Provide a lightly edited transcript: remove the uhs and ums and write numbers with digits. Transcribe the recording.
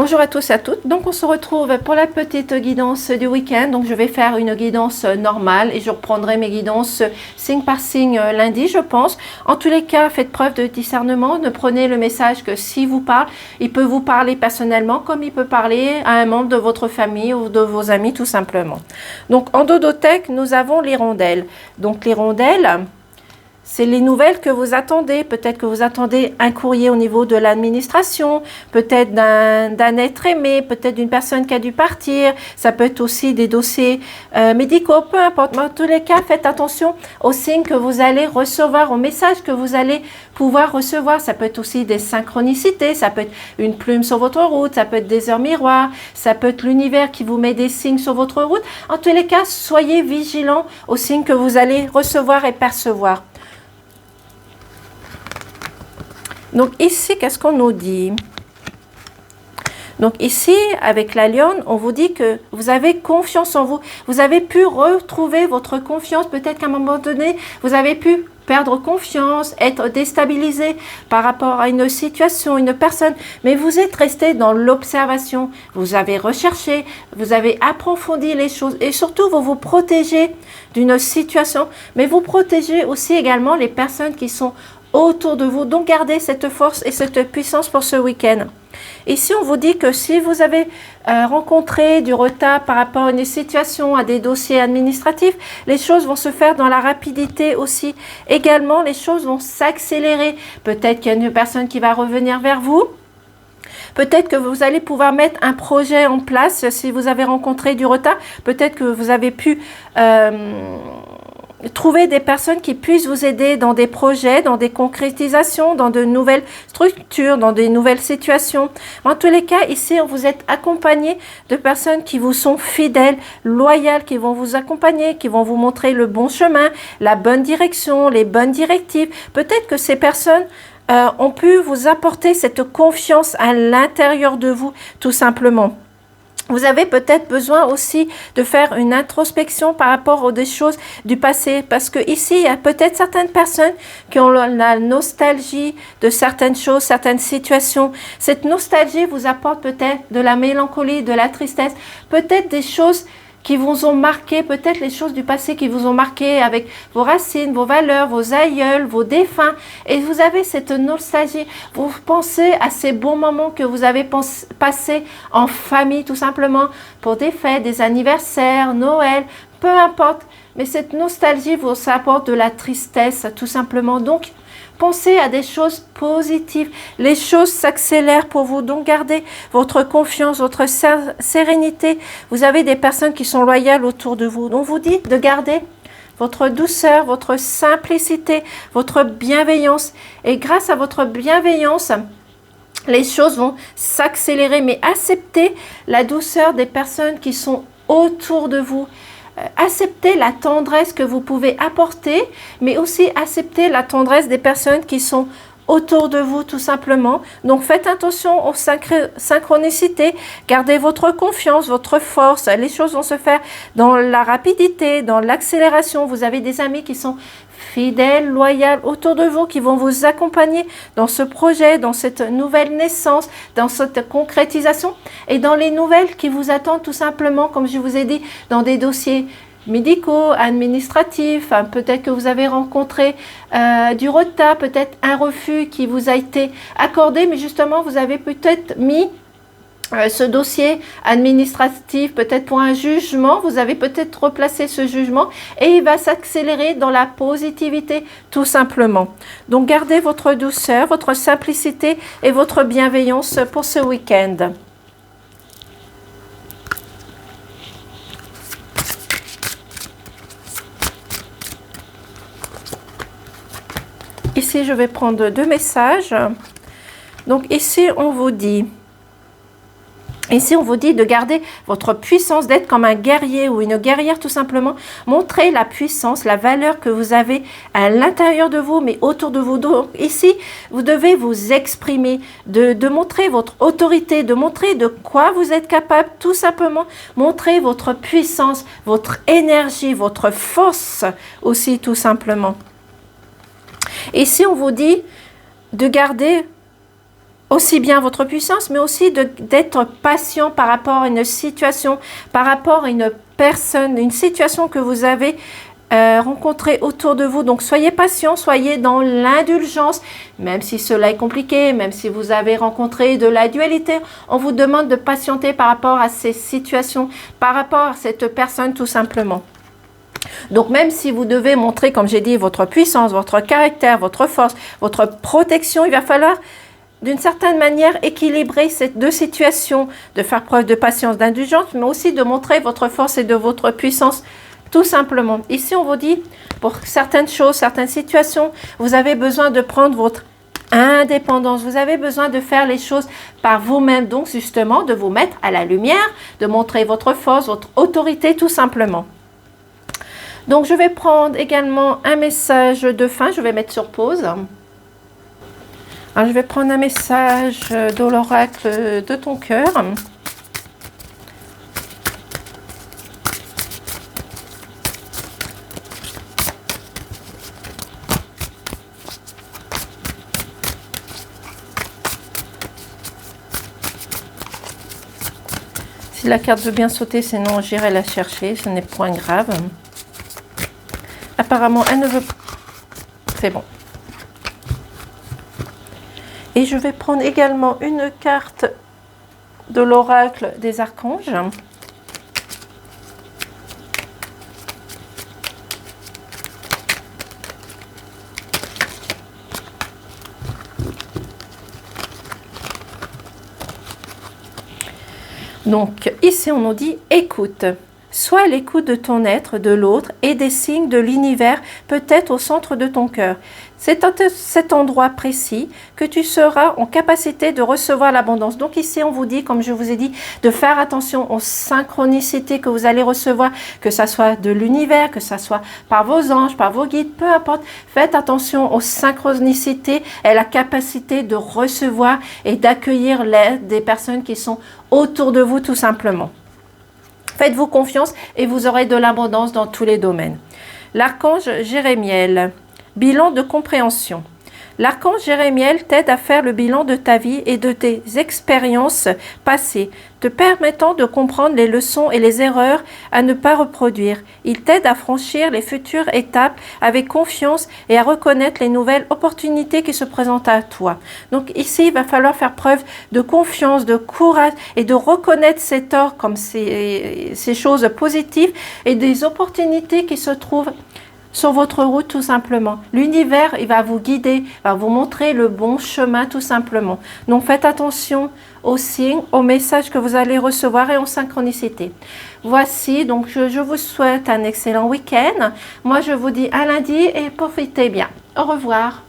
Bonjour à tous et à toutes. Donc on se retrouve pour la petite guidance du week-end. Donc je vais faire une guidance normale et je reprendrai mes guidances signe par signe lundi, je pense. En tous les cas, faites preuve de discernement. Ne prenez le message que s'il vous parle, il peut vous parler personnellement comme il peut parler à un membre de votre famille ou de vos amis tout simplement. Donc en dodothèque, nous avons les rondelles. Donc les rondelles, c'est les nouvelles que vous attendez. Peut-être que vous attendez un courrier au niveau de l'administration, peut-être d'un être aimé, peut-être d'une personne qui a dû partir. Ça peut être aussi des dossiers médicaux, peu importe. Mais en tous les cas, faites attention aux signes que vous allez recevoir, aux messages que vous allez pouvoir recevoir. Ça peut être aussi des synchronicités, ça peut être une plume sur votre route, ça peut être des heures miroirs, ça peut être l'univers qui vous met des signes sur votre route. En tous les cas, soyez vigilants aux signes que vous allez recevoir et percevoir. Donc ici, qu'est-ce qu'on nous dit? Donc ici, avec la lionne, on vous dit que vous avez confiance en vous. Vous avez pu retrouver votre confiance. Peut-être qu'à un moment donné, vous avez pu perdre confiance, être déstabilisé par rapport à une situation, une personne. Mais vous êtes resté dans l'observation. Vous avez recherché, vous avez approfondi les choses. Et surtout, vous vous protégez d'une situation. Mais vous protégez aussi également les personnes qui sont autour de vous. Donc gardez cette force et cette puissance pour ce week-end. Ici on vous dit que si vous avez rencontré du retard par rapport à une situation, à des dossiers administratifs, les choses vont se faire dans la rapidité aussi. Également les choses vont s'accélérer. Peut-être qu'il y a une personne qui va revenir vers vous. Peut-être que vous allez pouvoir mettre un projet en place si vous avez rencontré du retard. Peut-être que vous avez pu trouver des personnes qui puissent vous aider dans des projets, dans des concrétisations, dans de nouvelles structures, dans des nouvelles situations. En tous les cas, ici, vous êtes accompagné de personnes qui vous sont fidèles, loyales, qui vont vous accompagner, qui vont vous montrer le bon chemin, la bonne direction, les bonnes directives. Peut-être que ces personnes ont pu vous apporter cette confiance à l'intérieur de vous, tout simplement. Vous avez peut-être besoin aussi de faire une introspection par rapport aux des choses du passé. Parce que ici, il y a peut-être certaines personnes qui ont la nostalgie de certaines choses, certaines situations. Cette nostalgie vous apporte peut-être de la mélancolie, de la tristesse, peut-être des choses qui vous ont marqué, peut-être les choses du passé qui vous ont marqué avec vos racines, vos valeurs, vos aïeuls, vos défunts. Et vous avez cette nostalgie. Vous pensez à ces bons moments que vous avez passés en famille, tout simplement, pour des fêtes, des anniversaires, Noël, peu importe. Mais cette nostalgie vous apporte de la tristesse, tout simplement. Donc, pensez à des choses positives. Les choses s'accélèrent pour vous. Donc, gardez votre confiance, votre sérénité. Vous avez des personnes qui sont loyales autour de vous. Donc, vous dites de garder votre douceur, votre simplicité, votre bienveillance. Et grâce à votre bienveillance, les choses vont s'accélérer. Mais acceptez la douceur des personnes qui sont autour de vous. Acceptez la tendresse que vous pouvez apporter, mais aussi acceptez la tendresse des personnes qui sont autour de vous, tout simplement. Donc, faites attention aux synchronicités. Gardez votre confiance, votre force. Les choses vont se faire dans la rapidité, dans l'accélération. Vous avez des amis qui sont fidèles, loyaux autour de vous, qui vont vous accompagner dans ce projet, dans cette nouvelle naissance, dans cette concrétisation et dans les nouvelles qui vous attendent tout simplement, comme je vous ai dit, dans des dossiers médicaux, administratifs, peut-être que vous avez rencontré du retard, peut-être un refus qui vous a été accordé, mais justement vous avez peut-être mis ce dossier administratif, peut-être pour un jugement, vous avez peut-être replacé ce jugement et il va s'accélérer dans la positivité, tout simplement. Donc, gardez votre douceur, votre simplicité et votre bienveillance pour ce week-end. Ici, je vais prendre 2 messages. Donc, ici, on vous dit... Ici, on vous dit de garder votre puissance, d'être comme un guerrier ou une guerrière tout simplement. Montrez la puissance, la valeur que vous avez à l'intérieur de vous, mais autour de vous. Donc ici, vous devez vous exprimer, de montrer votre autorité, de montrer de quoi vous êtes capable, tout simplement. Montrer votre puissance, votre énergie, votre force aussi, tout simplement. Ici, on vous dit de garder aussi bien votre puissance, mais aussi d'être patient par rapport à une situation, par rapport à une personne, une situation que vous avez rencontrée autour de vous. Donc soyez patient, soyez dans l'indulgence, même si cela est compliqué, même si vous avez rencontré de la dualité, on vous demande de patienter par rapport à ces situations, par rapport à cette personne tout simplement. Donc même si vous devez montrer, comme j'ai dit, votre puissance, votre caractère, votre force, votre protection, il va falloir d'une certaine manière équilibrer ces deux situations, de faire preuve de patience, d'indulgence, mais aussi de montrer votre force et de votre puissance, tout simplement. Ici, on vous dit, pour certaines choses, certaines situations, vous avez besoin de prendre votre indépendance. Vous avez besoin de faire les choses par vous-même, donc justement, de vous mettre à la lumière, de montrer votre force, votre autorité, tout simplement. Donc, je vais prendre également un message de fin. Je vais mettre sur pause. Alors, je vais prendre un message de l'oracle de ton cœur. Si la carte veut bien sauter, sinon j'irai la chercher. Ce n'est point grave. Apparemment, elle ne veut pas. C'est bon. Et je vais prendre également une carte de l'oracle des archanges. Donc, ici, on nous dit « Écoute ». Sois à l'écoute de ton être, de l'autre et des signes de l'univers, peut-être au centre de ton cœur. C'est à cet endroit précis que tu seras en capacité de recevoir l'abondance. Donc ici, on vous dit, comme je vous ai dit, de faire attention aux synchronicités que vous allez recevoir, que ça soit de l'univers, que ça soit par vos anges, par vos guides, peu importe. Faites attention aux synchronicités et la capacité de recevoir et d'accueillir l'aide des personnes qui sont autour de vous, tout simplement. Faites-vous confiance et vous aurez de l'abondance dans tous les domaines. L'archange Jérémiel, bilan de compréhension. L'archange Jérémiel t'aide à faire le bilan de ta vie et de tes expériences passées, te permettant de comprendre les leçons et les erreurs à ne pas reproduire. Il t'aide à franchir les futures étapes avec confiance et à reconnaître les nouvelles opportunités qui se présentent à toi. Donc ici, il va falloir faire preuve de confiance, de courage et de reconnaître ces torts comme ces choses positives et des opportunités qui se trouvent sur votre route, tout simplement. L'univers, il va vous guider, va vous montrer le bon chemin, tout simplement. Donc, faites attention aux signes, aux messages que vous allez recevoir et aux synchronicités. Voici, donc, je vous souhaite un excellent week-end. Moi, je vous dis à lundi et profitez bien. Au revoir.